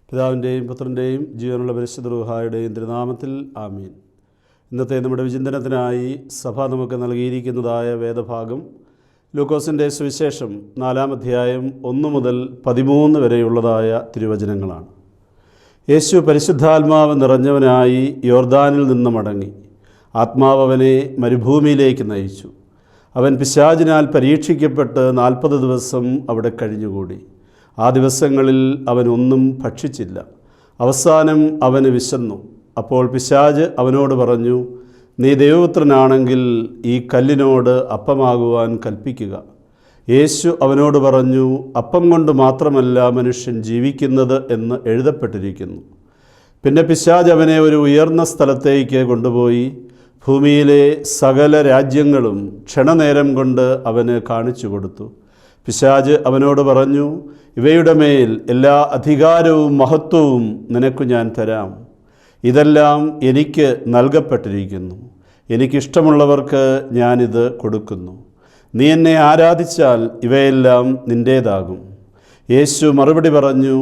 പിതാവിൻ്റെയും പുത്രൻ്റെയും ജീവനുള്ള പരിശുദ്ധ റൂഹായുടെയും തിരുനാമത്തിൽ ആമീൻ. ഇന്നത്തെ നമ്മുടെ വിചിന്തനത്തിനായി സഭ നമുക്ക് നൽകിയിരിക്കുന്നതായ വേദഭാഗം ലൂക്കോസിൻ്റെ സുവിശേഷം 4-ാം അധ്യായം 1 മുതൽ 13 വരെയുള്ളതായ തിരുവചനങ്ങളാണ്. യേശു പരിശുദ്ധാത്മാവ് നിറഞ്ഞവനായി യോർദാനിൽ നിന്ന് മടങ്ങി. ആത്മാവ് അവനെ മരുഭൂമിയിലേക്ക് നയിച്ചു. അവൻ പിശാചിനാൽ പരീക്ഷിക്കപ്പെട്ട് 40 ദിവസം അവിടെ കഴിഞ്ഞുകൂടി. ആ ദിവസങ്ങളിൽ അവൻ ഒന്നും ഭക്ഷിച്ചില്ല. അവസാനം അവന് വിശന്നു. അപ്പോൾ പിശാച് അവനോട് പറഞ്ഞു, നീ ദൈവപുത്രനാണെങ്കിൽ ഈ കല്ലിനോട് അപ്പമാകുവാൻ കൽപ്പിക്കുക. യേശു അവനോട് പറഞ്ഞു, അപ്പം കൊണ്ട് മാത്രമല്ല മനുഷ്യൻ ജീവിക്കുന്നത് എന്ന് എഴുതപ്പെട്ടിരിക്കുന്നു. പിന്നെ പിശാച് അവനെ ഒരു ഉയർന്ന സ്ഥലത്തേക്ക് കൊണ്ടുപോയി ഭൂമിയിലെ സകല രാജ്യങ്ങളും ക്ഷണനേരം കൊണ്ട് അവന് കാണിച്ചു കൊടുത്തു. പിശാച് അവനോട് പറഞ്ഞു, ഇവയുടെ മേൽ എല്ലാ അധികാരവും മഹത്വവും നിനക്ക് ഞാൻ തരാം. ഇതെല്ലാം എനിക്ക് നൽകപ്പെട്ടിരിക്കുന്നു. എനിക്കിഷ്ടമുള്ളവർക്ക് ഞാനിത് കൊടുക്കുന്നു. നീ എന്നെ ആരാധിച്ചാൽ ഇവയെല്ലാം നിൻ്റേതാകും. യേശു മറുപടി പറഞ്ഞു,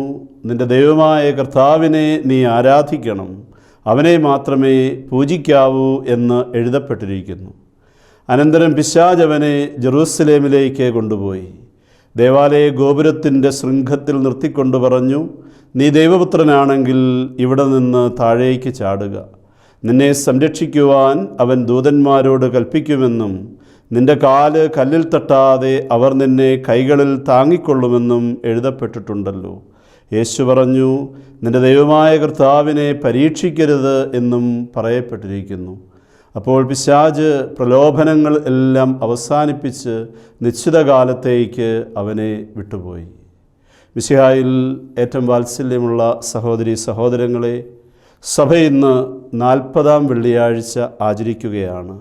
നിൻ്റെ ദൈവമായ കർത്താവിനെ നീ ആരാധിക്കണം, അവനെ മാത്രമേ പൂജിക്കാവൂ എന്ന് എഴുതപ്പെട്ടിരിക്കുന്നു. അനന്തരം പിശാച് അവനെ ജെറൂസലേമിലേക്ക് കൊണ്ടുപോയി. ദേവാലയ ഗോപുരത്തിൻ്റെ ശൃംഖത്തിൽ നിർത്തിക്കൊണ്ട് പറഞ്ഞു, നീ ദൈവപുത്രനാണെങ്കിൽ ഇവിടെ നിന്ന് താഴേക്ക് ചാടുക. നിന്നെ സംരക്ഷിക്കുവാൻ അവൻ ദൂതന്മാരോട് കൽപ്പിക്കുമെന്നും നിൻ്റെ കാല് കല്ലിൽ തട്ടാതെ അവർ നിന്നെ കൈകളിൽ താങ്ങിക്കൊള്ളുമെന്നും എഴുതപ്പെട്ടിട്ടുണ്ടല്ലോ. യേശു പറഞ്ഞു, നിൻ്റെ ദൈവമായ കർത്താവിനെ പരീക്ഷിക്കരുത് എന്നും പറയപ്പെട്ടിരിക്കുന്നു. അപ്പോൾ പിശാച് പ്രലോഭനങ്ങൾ എല്ലാം അവസാനിപ്പിച്ച് നിശ്ചിത കാലത്തേക്ക് അവനെ വിട്ടുപോയി. മിശിഹായിൽ ഏറ്റവും വാത്സല്യമുള്ള സഹോദരീ സഹോദരങ്ങളെ, സഭ ഇന്ന് 40-ാം വെള്ളിയാഴ്ച ആചരിക്കുകയാണ്.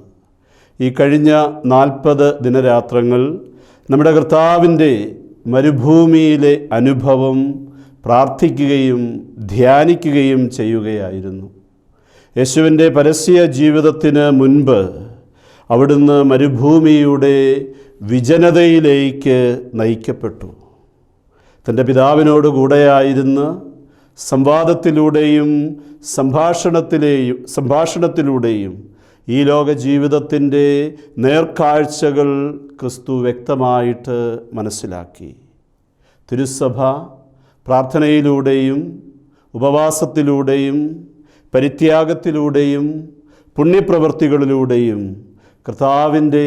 ഈ കഴിഞ്ഞ 40 ദിനരാത്രങ്ങൾ നമ്മുടെ കർത്താവിൻ്റെ മരുഭൂമിയിലെ അനുഭവം പ്രാർത്ഥിക്കുകയും ധ്യാനിക്കുകയും ചെയ്യുകയായിരുന്നു. യേശുവിൻ്റെ പരസ്യ ജീവിതത്തിന് മുൻപ് അവിടുന്ന് മരുഭൂമിയുടെ വിജനതയിലേക്ക് നയിക്കപ്പെട്ടു. തൻ്റെ പിതാവിനോട് കൂടെയായിരുന്ന് സംവാദത്തിലൂടെയും സംഭാഷണത്തിലൂടെയും ഈ ലോക ജീവിതത്തിൻ്റെ നേർക്കാഴ്ചകൾ ക്രിസ്തു വ്യക്തമായിട്ട് മനസ്സിലാക്കി. തിരുസഭ പ്രാർത്ഥനയിലൂടെയും ഉപവാസത്തിലൂടെയും പരിത്യാഗത്തിലൂടെയും പുണ്യപ്രവൃത്തികളിലൂടെയും കർത്താവിൻ്റെ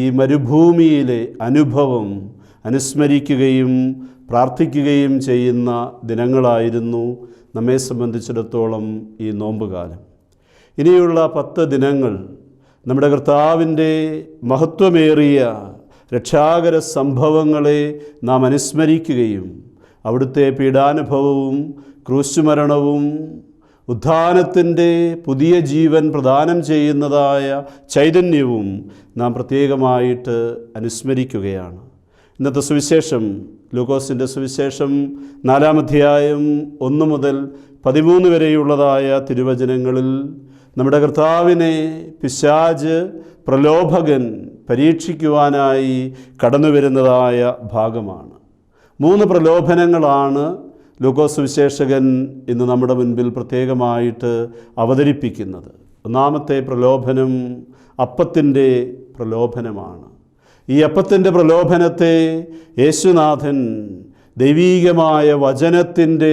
ഈ മരുഭൂമിയിലെ അനുഭവം അനുസ്മരിക്കുകയും പ്രാർത്ഥിക്കുകയും ചെയ്യുന്ന ദിനങ്ങളായിരുന്നു നമ്മെ സംബന്ധിച്ചിടത്തോളം ഈ നോമ്പുകാലം. ഇനിയുള്ള 10 ദിനങ്ങൾ നമ്മുടെ കർത്താവിൻ്റെ മഹത്വമേറിയ രക്ഷാകര സംഭവങ്ങളെ നാം അനുസ്മരിക്കുകയും അവിടുത്തെ പീഡാനുഭവവും ക്രൂശുമരണവും ഉത്ഥാനത്തിൻ്റെ പുതിയ ജീവൻ പ്രദാനം ചെയ്യുന്നതായ ചൈതന്യവും നാം പ്രത്യേകമായിട്ട് അനുസ്മരിക്കുകയാണ്. ഇന്നത്തെ സുവിശേഷം, ലൂക്കോസിൻ്റെ സുവിശേഷം 4-ാം അധ്യായം 1 മുതൽ 13 വരെയുള്ളതായ തിരുവചനങ്ങളിൽ നമ്മുടെ കർത്താവിനെ പിശാച് പ്രലോഭകൻ പരീക്ഷിക്കുവാനായി കടന്നു വരുന്നതായ ഭാഗമാണ്. 3 പ്രലോഭനങ്ങളാണ് ലൂക്കോസ് സുവിശേഷകൻ ഇന്ന് നമ്മുടെ മുൻപിൽ പ്രത്യേകമായിട്ട് അവതരിപ്പിക്കുന്നത്. ഒന്നാമത്തെ പ്രലോഭനം അപ്പത്തിൻ്റെ പ്രലോഭനമാണ്. ഈ അപ്പത്തിൻ്റെ പ്രലോഭനത്തെ യേശുനാഥൻ ദൈവീകമായ വചനത്തിൻ്റെ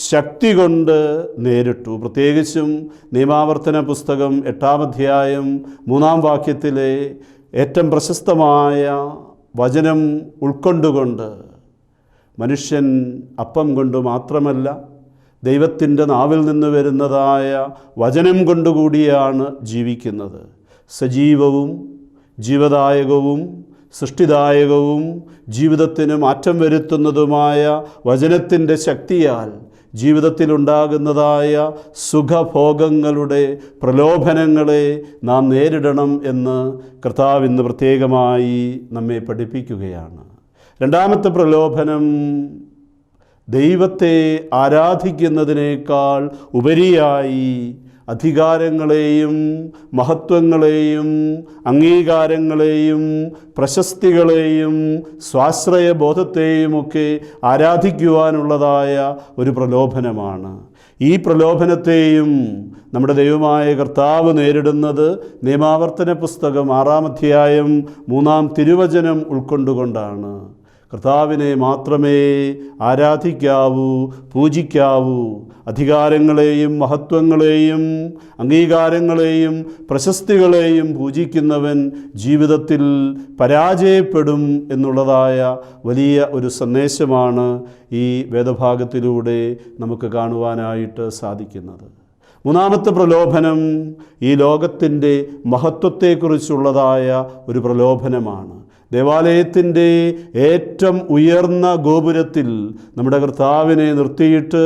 ശക്തി കൊണ്ട് നേരിട്ടു. പ്രത്യേകിച്ചും നിയമാവർത്തന പുസ്തകം 8-ാം അധ്യായം 3-ാം വാക്യത്തിലെ ഏറ്റവും പ്രശസ്തമായ വചനം ഉൾക്കൊണ്ടുകൊണ്ട് മനുഷ്യൻ അപ്പം കൊണ്ട് മാത്രമല്ല ദൈവത്തിൻ്റെ നാവിൽ നിന്ന് വരുന്നതായ വചനം കൊണ്ടുകൂടിയാണ് ജീവിക്കുന്നത്. സജീവവും ജീവദായകവും സൃഷ്ടിദായകവും ജീവിതത്തിന് മാറ്റം വരുത്തുന്നതുമായ വചനത്തിൻ്റെ ശക്തിയാൽ ജീവിതത്തിലുണ്ടാകുന്നതായ സുഖഭോഗങ്ങളുടെ പ്രലോഭനങ്ങളെ നാം നേരിടണം എന്ന് കർത്താവ് ഇന്ന് പ്രത്യേകമായി നമ്മെ പഠിപ്പിക്കുകയാണ്. രണ്ടാമത്തെ പ്രലോഭനം ദൈവത്തെ ആരാധിക്കുന്നതിനേക്കാൾ ഉപരിയായി അധികാരങ്ങളെയും മഹത്വങ്ങളെയും അംഗീകാരങ്ങളെയും പ്രശസ്തികളെയും സ്വാശ്രയബോധത്തെയുമൊക്കെ ആരാധിക്കുവാനുള്ളതായ ഒരു പ്രലോഭനമാണ്. ഈ പ്രലോഭനത്തെയും നമ്മുടെ ദൈവമായ കർത്താവ് നേരിടുന്നത് നിയമാവർത്തന പുസ്തകം 6-ാം അധ്യായം 3-ാം തിരുവചനം ഉൾക്കൊണ്ടുകൊണ്ടാണ്. കർത്താവിനെ മാത്രമേ ആരാധിക്കാവൂ, പൂജിക്കാവൂ. അധികാരങ്ങളെയും മഹത്വങ്ങളെയും അംഗീകാരങ്ങളെയും പ്രശസ്തികളെയും പൂജിക്കുന്നവൻ ജീവിതത്തിൽ പരാജയപ്പെടും എന്നുള്ളതായ വലിയ ഒരു സന്ദേശമാണ് ഈ വേദഭാഗത്തിലൂടെ നമുക്ക് കാണുവാനായിട്ട് സാധിക്കുന്നത്. മൂന്നാമത്തെ പ്രലോഭനം ഈ ലോകത്തിൻ്റെ മഹത്വത്തെക്കുറിച്ചുള്ളതായ ഒരു പ്രലോഭനമാണ്. ദേവാലയത്തിൻ്റെ ഏറ്റവും ഉയർന്ന ഗോപുരത്തിൽ നമ്മുടെ കർത്താവിനെ നിർത്തിയിട്ട്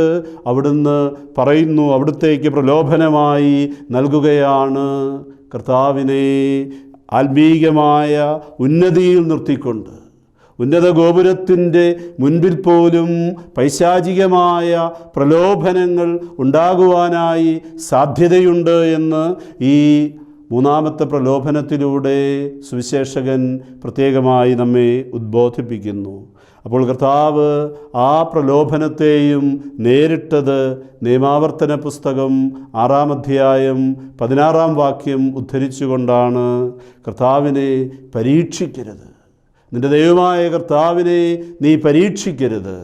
അവിടുന്ന് പറയുന്നു, അവിടുത്തേക്ക് പ്രലോഭനമായി നൽകുകയാണ് കർത്താവിനെ ആത്മീകമായ ഉന്നതിയിൽ നിർത്തിക്കൊണ്ട്. ഉന്നത ഗോപുരത്തിൻ്റെ മുൻപിൽ പോലും പൈശാചികമായ പ്രലോഭനങ്ങൾ ഉണ്ടാകുവാനായി സാധ്യതയുണ്ട് എന്ന് ഈ മൂന്നാമത്തെ പ്രലോഭനത്തിലൂടെ സുവിശേഷകൻ പ്രത്യേകമായി നമ്മെ ഉദ്ബോധിപ്പിക്കുന്നു. അപ്പോൾ കർത്താവ് ആ പ്രലോഭനത്തെയും നേരിട്ടത് നിയമാവർത്തന പുസ്തകം 6-ാം അധ്യായം 16-ാം വാക്യം ഉദ്ധരിച്ചുകൊണ്ടാണ്. കർത്താവിനെ പരീക്ഷിക്കരുത്, നിന്റെ ദൈവമായ കർത്താവിനെ നീ പരീക്ഷിക്കരുത്.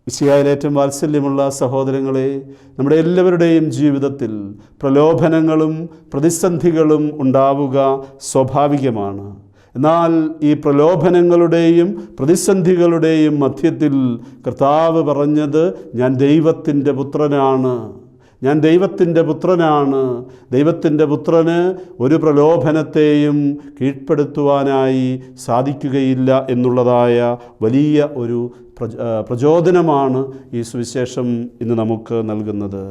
മിശിഹായിൽ ഏറ്റവും വാത്സല്യമുള്ള സഹോദരങ്ങളെ, നമ്മുടെ എല്ലാവരുടെയും ജീവിതത്തിൽ പ്രലോഭനങ്ങളും പ്രതിസന്ധികളും ഉണ്ടാവുക സ്വാഭാവികമാണ്. എന്നാൽ ഈ പ്രലോഭനങ്ങളുടെയും പ്രതിസന്ധികളുടെയും മധ്യത്തിൽ കർത്താവ് പറഞ്ഞത്, ഞാൻ ദൈവത്തിൻ്റെ പുത്രനാണ്, ഞാൻ ദൈവത്തിൻ്റെ പുത്രനാണ്. ദൈവത്തിൻ്റെ പുത്രന് ഒരു പ്രലോഭനത്തെയും കീഴ്പ്പെടുത്തുവാനായി സാധിക്കുകയില്ല എന്നുള്ളതായ വലിയ ഒരു പ്രചോദനമാണ് ഈ സുവിശേഷം ഇന്ന് നമുക്ക് നൽകുന്നത്.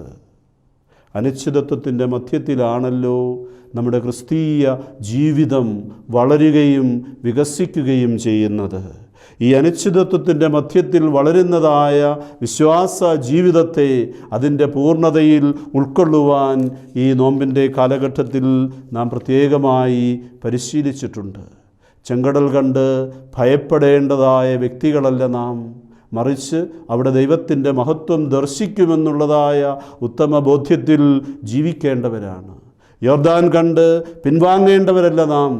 അനിശ്ചിതത്വത്തിൻ്റെ മധ്യത്തിലാണല്ലോ നമ്മുടെ ക്രിസ്തീയ ജീവിതം വളരുകയും വികസിക്കുകയും ചെയ്യുന്നത്. ഈ അനിശ്ചിതത്വത്തിൻ്റെ മധ്യത്തിൽ വളരുന്നതായ വിശ്വാസ ജീവിതത്തെ അതിൻ്റെ പൂർണ്ണതയിൽ ഉൾക്കൊള്ളുവാൻ ഈ നോമ്പിൻ്റെ കാലഘട്ടത്തിൽ നാം പ്രത്യേകമായി പരിശീലിച്ചിട്ടുണ്ട്. ചെങ്കടൽ കണ്ട് ഭയപ്പെടേണ്ടതായ വ്യക്തികളല്ല നാം, മറിച്ച് അവിടെ ദൈവത്തിൻ്റെ മഹത്വം ദർശിക്കുമെന്നുള്ളതായ ഉത്തമ ബോധ്യത്തിൽ ജീവിക്കേണ്ടവരാണ്. യോർദാൻ കണ്ട് പിൻവാങ്ങേണ്ടവരല്ല നാം,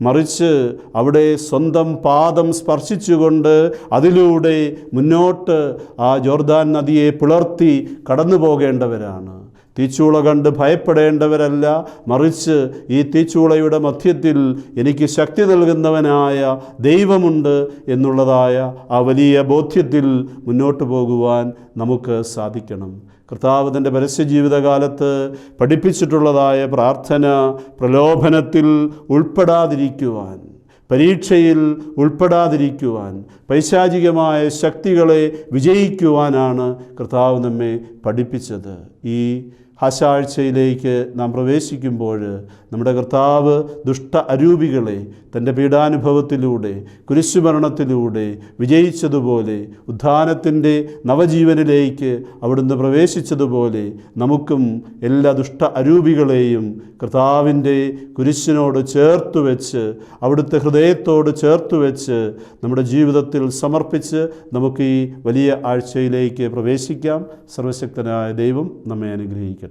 മറിച്ച് അവിടെ സ്വന്തം പാദം സ്പർശിച്ചുകൊണ്ട് അതിലൂടെ മുന്നോട്ട് ആ യോർദാൻ നദിയെ പിളർത്തി കടന്നു പോകേണ്ടവരാണ്. തീച്ചൂള കണ്ട് ഭയപ്പെടേണ്ടവരല്ല, മറിച്ച് ഈ തീച്ചൂളയുടെ മധ്യത്തിൽ എനിക്ക് ശക്തി നൽകുന്നവനായ ദൈവമുണ്ട് എന്നുള്ളതായ ആ വലിയ ബോധ്യത്തിൽ മുന്നോട്ട് പോകുവാൻ നമുക്ക് സാധിക്കണം. കർത്താവ് തൻ്റെ പരസ്യ ജീവിതകാലത്ത് പഠിപ്പിച്ചിട്ടുള്ളതായ പ്രാർത്ഥന പ്രലോഭനത്തിൽ ഉൾപ്പെടാതിരിക്കുവാൻ, പരീക്ഷയിൽ ഉൾപ്പെടാതിരിക്കുവാൻ, പൈശാചികമായ ശക്തികളെ വിജയിക്കുവാനാണ് കർത്താവ് നമ്മെ പഠിപ്പിച്ചത്. ഈ ആഴ്ചയിലേക്ക് നാം പ്രവേശിക്കുമ്പോൾ നമ്മുടെ കർത്താവ് ദുഷ്ട അരൂപികളെ തൻ്റെ പീഡാനുഭവത്തിലൂടെ കുരിശുമരണത്തിലൂടെ വിജയിച്ചതുപോലെ, ഉത്ഥാനത്തിൻ്റെ നവജീവനിലേക്ക് അവിടുന്ന് പ്രവേശിച്ചതുപോലെ നമുക്കും എല്ലാ ദുഷ്ട അരൂപികളെയും കർത്താവിൻ്റെ കുരിശിനോട് ചേർത്ത് വെച്ച്, അവിടുത്തെ ഹൃദയത്തോട് ചേർത്ത് വെച്ച് നമ്മുടെ ജീവിതത്തിൽ സമർപ്പിച്ച് നമുക്ക് ഈ വലിയ ആഴ്ചയിലേക്ക് പ്രവേശിക്കാം. സർവശക്തനായ ദൈവം നമ്മെ അനുഗ്രഹിക്കട്ടെ.